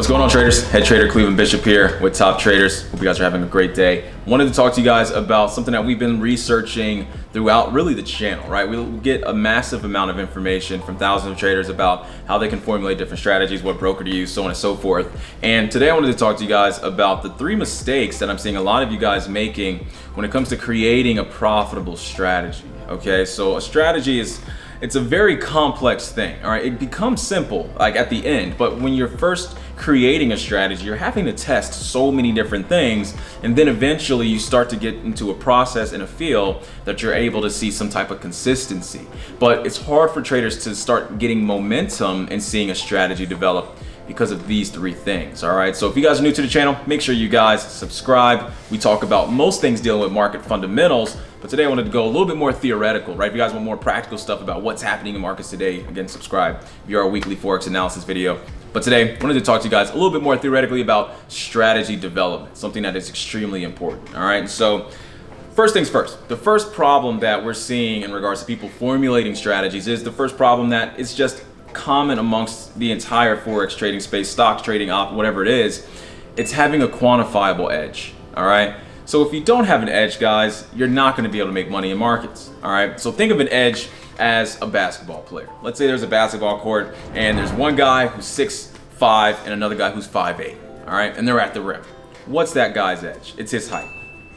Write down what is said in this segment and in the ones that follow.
What's going on, traders? Head trader Cleveland Bishop here with Top Traders. Hope you guys are having a great day. Wanted to talk to you guys about something that we've been researching throughout really the channel, right? We get a massive amount of information from thousands of traders about how they can formulate different strategies, what broker to use, so on and so forth. And today I wanted to talk to you guys about the 3 mistakes that I'm seeing a lot of you guys making when it comes to creating a profitable strategy. Okay, so a strategy it's a very complex thing, all right? It becomes simple like at the end, but when you're first creating a strategy, you're having to test so many different things, and then eventually you start to get into a process and a feel that you're able to see some type of consistency. But it's hard for traders to start getting momentum and seeing a strategy develop because of these 3 things, all right? So if you guys are new to the channel, make sure you guys subscribe. We talk about most things dealing with market fundamentals, but today I wanted to go a little bit more theoretical, right? If you guys want more practical stuff about what's happening in markets today, again, subscribe. You're our weekly Forex analysis video. But today, I wanted to talk to you guys a little bit more theoretically about strategy development, something that is extremely important, all right? So first things first, the first problem that we're seeing in regards to people formulating strategies is the first problem that it's just common amongst the entire Forex trading space, stocks trading, whatever it is, it's having a quantifiable edge, all right? So if you don't have an edge, guys, you're not gonna be able to make money in markets, all right? So think of an edge as a basketball player. Let's say there's a basketball court and there's one guy who's 6'5" and another guy who's 5'8", all right? And they're at the rim. What's that guy's edge? It's his height.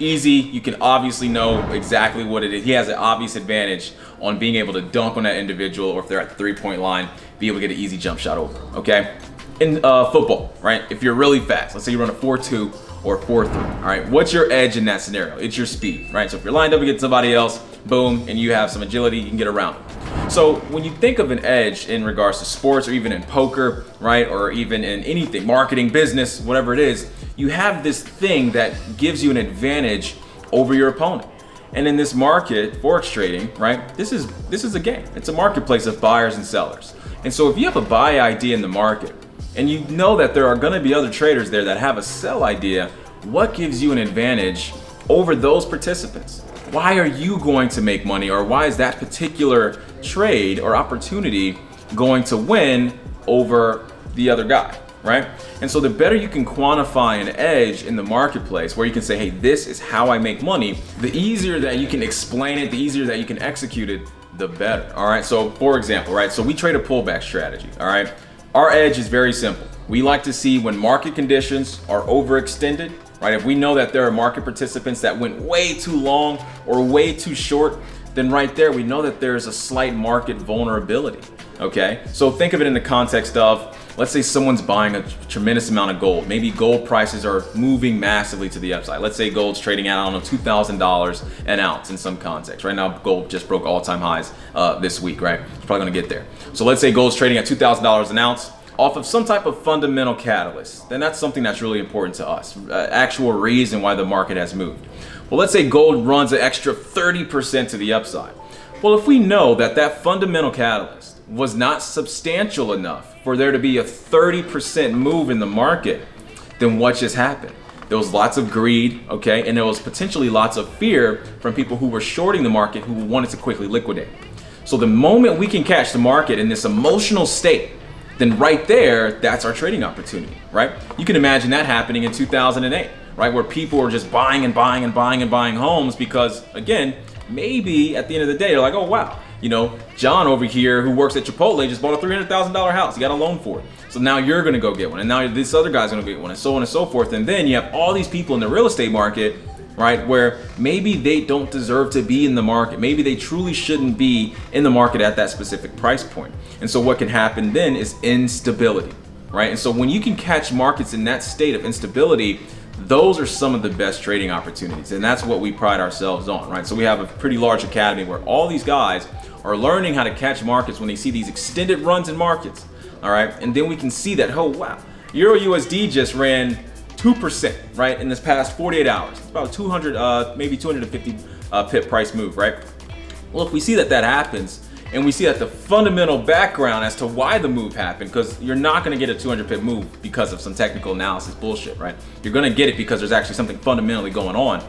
Easy, you can obviously know exactly what it is. He has an obvious advantage on being able to dunk on that individual, or if they're at the 3-point line, be able to get an easy jump shot over, okay? In football, right? If you're really fast, let's say you run a 4.2 or 4.3, all right? What's your edge in that scenario? It's your speed, right? So if you're lined up against somebody else, boom, and you have some agility, you can get around them. So when you think of an edge in regards to sports, or even in poker, right? Or even in anything, marketing, business, whatever it is, you have this thing that gives you an advantage over your opponent. And in this market, Forex trading, right? This is a game. It's a marketplace of buyers and sellers. And so if you have a buy idea in the market, and you know that there are gonna be other traders there that have a sell idea, what gives you an advantage over those participants? Why are you going to make money, or why is that particular trade or opportunity going to win over the other guy, right? And so the better you can quantify an edge in the marketplace where you can say, hey, this is how I make money, the easier that you can explain it, the easier that you can execute it, the better, all right? So for example, right, so we trade a pullback strategy, all right? Our edge is very simple. We like to see when market conditions are overextended, right? If we know that there are market participants that went way too long or way too short, then right there we know that there's a slight market vulnerability, okay? So think of it in the context of, let's say someone's buying a tremendous amount of gold. Maybe gold prices are moving massively to the upside. Let's say gold's trading at, I don't know, $2,000 an ounce in some context. Right now, gold just broke all-time highs this week, right? It's probably gonna get there. So let's say gold's trading at $2,000 an ounce off of some type of fundamental catalyst. Then that's something that's really important to us, actual reason why the market has moved. Well, let's say gold runs an extra 30% to the upside. Well, if we know that that fundamental catalyst was not substantial enough for there to be a 30% move in the market, then what just happened? There was lots of greed, okay? And there was potentially lots of fear from people who were shorting the market who wanted to quickly liquidate. So the moment we can catch the market in this emotional state, then right there, that's our trading opportunity, right? You can imagine that happening in 2008, right? Where people were just buying and buying and buying and buying homes because, again, maybe at the end of the day, they're like, oh, wow, you know, John over here who works at Chipotle just bought a $300,000 house. He got a loan for it. So now you're gonna go get one. And now this other guy's gonna get one, and so on and so forth. And then you have all these people in the real estate market, right, where maybe they don't deserve to be in the market. Maybe they truly shouldn't be in the market at that specific price point. And so what can happen then is instability, right? And so when you can catch markets in that state of instability, those are some of the best trading opportunities. And that's what we pride ourselves on, right? So we have a pretty large academy where all these guys are learning how to catch markets when they see these extended runs in markets, all right? And then we can see that, oh, wow, Euro USD just ran 2%, right, in this past 48 hours. It's about 200, maybe 250 pip price move, right? Well, if we see that that happens, and we see that the fundamental background as to why the move happened, because you're not gonna get a 200 pip move because of some technical analysis bullshit, right? You're gonna get it because there's actually something fundamentally going on.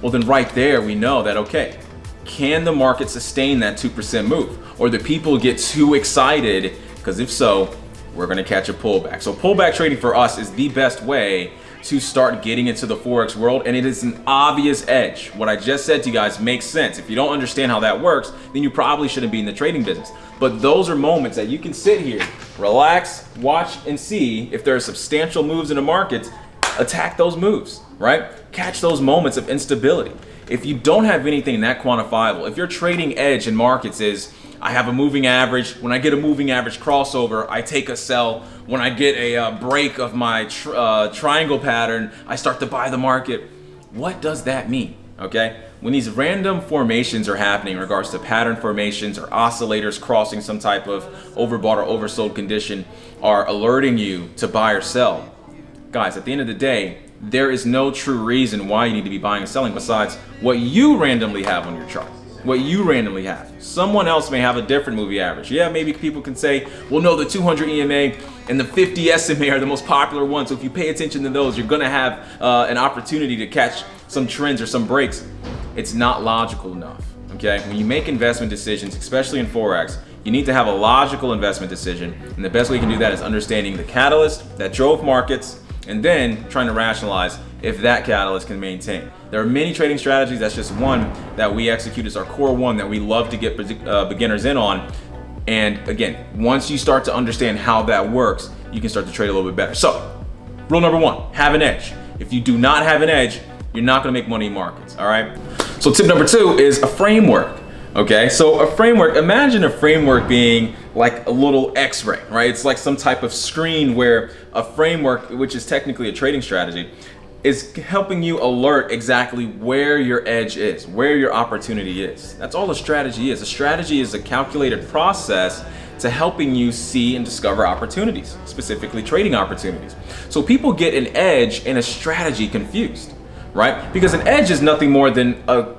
Well, then right there, we know that, okay, can the market sustain that 2% move? Or do people get too excited? Because if so, we're gonna catch a pullback. So pullback trading for us is the best way to start getting into the Forex world, and it is an obvious edge. What I just said to you guys makes sense. If you don't understand how that works, then you probably shouldn't be in the trading business. But those are moments that you can sit here, relax, watch, and see if there are substantial moves in the markets. Attack those moves, right? Catch those moments of instability. If you don't have anything that quantifiable, if your trading edge in markets is, I have a moving average. When I get a moving average crossover, I take a sell. When I get a break of my triangle pattern, I start to buy the market. What does that mean? Okay, when these random formations are happening in regards to pattern formations or oscillators crossing some type of overbought or oversold condition are alerting you to buy or sell, guys, at the end of the day, there is no true reason why you need to be buying and selling besides what you randomly have on your chart. What you randomly have. Someone else may have a different moving average. Yeah, maybe people can say, well, no, the 200 EMA and the 50 SMA are the most popular ones. So if you pay attention to those, you're gonna have an opportunity to catch some trends or some breaks. It's not logical enough, okay? When you make investment decisions, especially in Forex, you need to have a logical investment decision. And the best way you can do that is understanding the catalyst that drove markets and then trying to rationalize if that catalyst can maintain. There are many trading strategies. That's just one that we execute as our core one that we love to get beginners in on. And again, once you start to understand how that works, you can start to trade a little bit better. So, rule number one, have an edge. If you do not have an edge, you're not gonna make money in markets, all right? So tip number two is a framework. Okay, so a framework, imagine a framework being like a little x-ray, right? It's like some type of screen where a framework, which is technically a trading strategy, is helping you alert exactly where your edge is, where your opportunity is. That's all a strategy is. A strategy is a calculated process to helping you see and discover opportunities, specifically trading opportunities. So people get an edge and a strategy confused, right? Because an edge is nothing more than a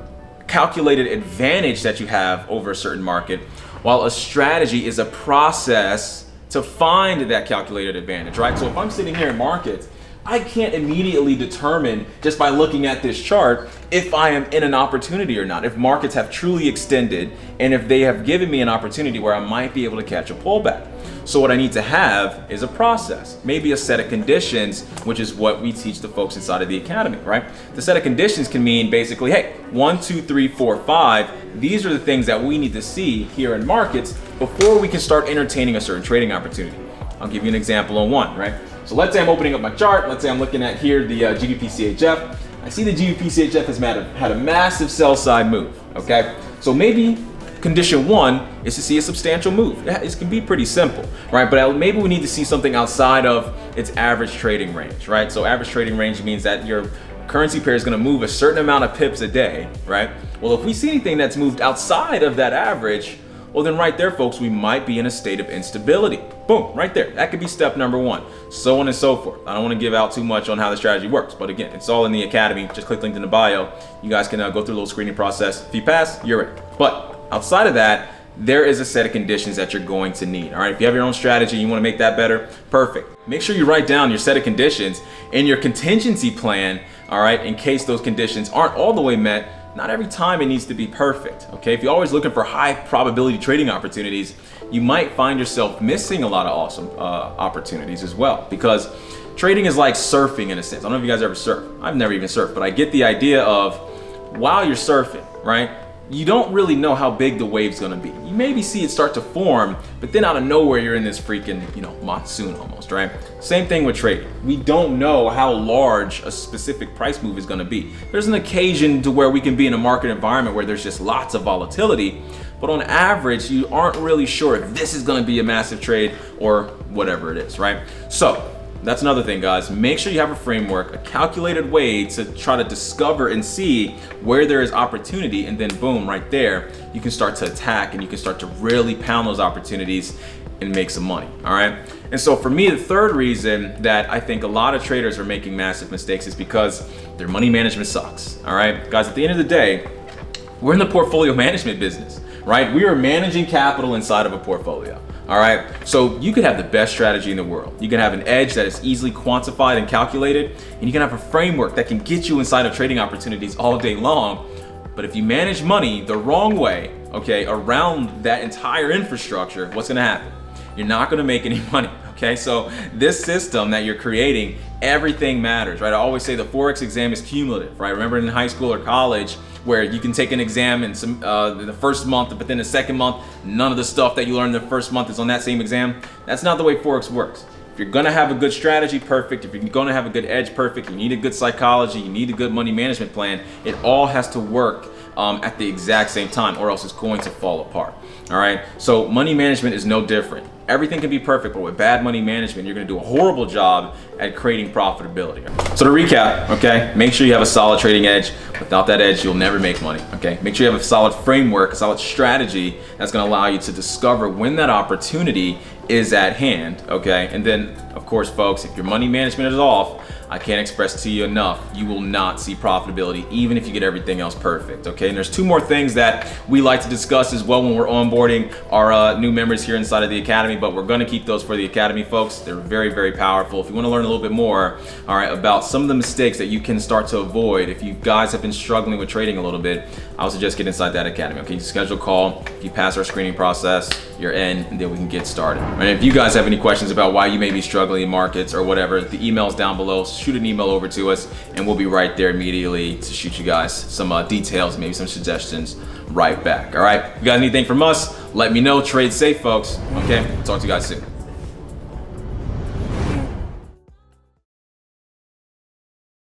calculated advantage that you have over a certain market, while a strategy is a process to find that calculated advantage, right? So if I'm sitting here in markets, I can't immediately determine just by looking at this chart if I am in an opportunity or not, if markets have truly extended and if they have given me an opportunity where I might be able to catch a pullback. So what I need to have is a process, maybe a set of conditions, which is what we teach the folks inside of the academy, right? The set of conditions can mean basically, hey, 1, 2, 3, 4, 5, these are the things that we need to see here in markets before we can start entertaining a certain trading opportunity. I'll give you an example on one, right? So let's say I'm opening up my chart. Let's say I'm looking at here the GBP-CHF. I see the GBP-CHF has had a massive sell side move, okay? So maybe condition one is to see a substantial move. It can be pretty simple, right? But maybe we need to see something outside of its average trading range, right? So average trading range means that your currency pair is gonna move a certain amount of pips a day, right? Well, if we see anything that's moved outside of that average, well then right there, folks, we might be in a state of instability. Boom, right there. That could be step number one, so on and so forth. I don't want to give out too much on how the strategy works, but again, it's all in the academy. Just click link in the bio. You guys can go through a little screening process. If you pass, you're in. But outside of that, there is a set of conditions that you're going to need. All right, if you have your own strategy, you want to make that better, perfect. Make sure you write down your set of conditions and your contingency plan, all right, in case those conditions aren't all the way met. Not every time it needs to be perfect, okay? If you're always looking for high probability trading opportunities, you might find yourself missing a lot of awesome opportunities as well, because trading is like surfing in a sense. I don't know if you guys ever surf. I've never even surfed, but I get the idea of while you're surfing, right? You don't really know how big the wave's gonna be. You maybe see it start to form, but then out of nowhere, you're in this freaking, monsoon almost, right? Same thing with trading. We don't know how large a specific price move is gonna be. There's an occasion to where we can be in a market environment where there's just lots of volatility, but on average, you aren't really sure if this is gonna be a massive trade or whatever it is, right? So, that's another thing, guys. Make sure you have a framework, a calculated way to try to discover and see where there is opportunity, and then boom, right there, you can start to attack and you can start to really pound those opportunities and make some money, all right? And so for me, the third reason that I think a lot of traders are making massive mistakes is because their money management sucks, all right? Guys, at the end of the day, we're in the portfolio management business, right? We are managing capital inside of a portfolio. All right, so you could have the best strategy in the world. You can have an edge that is easily quantified and calculated, and you can have a framework that can get you inside of trading opportunities all day long. But if you manage money the wrong way, okay, around that entire infrastructure, what's gonna happen? you're not gonna make any money, okay? So this system that you're creating, everything matters, right? I always say the Forex exam is cumulative, right? Remember in high school or college where you can take an exam in the first month, but then the second month, none of the stuff that you learned the first month is on that same exam? That's not the way Forex works. If you're gonna have a good strategy, perfect. If you're gonna have a good edge, perfect. You need a good psychology, you need a good money management plan. It all has to work at the exact same time, or else it's going to fall apart. All right, so money management is no different. Everything can be perfect, but with bad money management, you're gonna do a horrible job at creating profitability. So to recap, okay, make sure you have a solid trading edge. Without that edge, you'll never make money, okay? Make sure you have a solid framework, a solid strategy that's gonna allow you to discover when that opportunity is at hand, okay? And then, of course, folks, if your money management is off, I can't express to you enough, you will not see profitability even if you get everything else perfect, okay? And there's two more things that we like to discuss as well when we're onboarding our new members here inside of the Academy, but we're gonna keep those for the Academy, folks. They're very, very powerful. If you wanna learn a little bit more, all right, about some of the mistakes that you can start to avoid if you guys have been struggling with trading a little bit, I would suggest get inside that Academy, okay? You schedule a call, if you pass our screening process, you're in, and then we can get started. And if you guys have any questions about why you may be struggling in markets or whatever, the email's down below. Shoot an email over to us, and we'll be right there immediately to shoot you guys some details, maybe some suggestions right back. All right, if you guys need anything from us, let me know. Trade safe, folks. Okay, talk to you guys soon.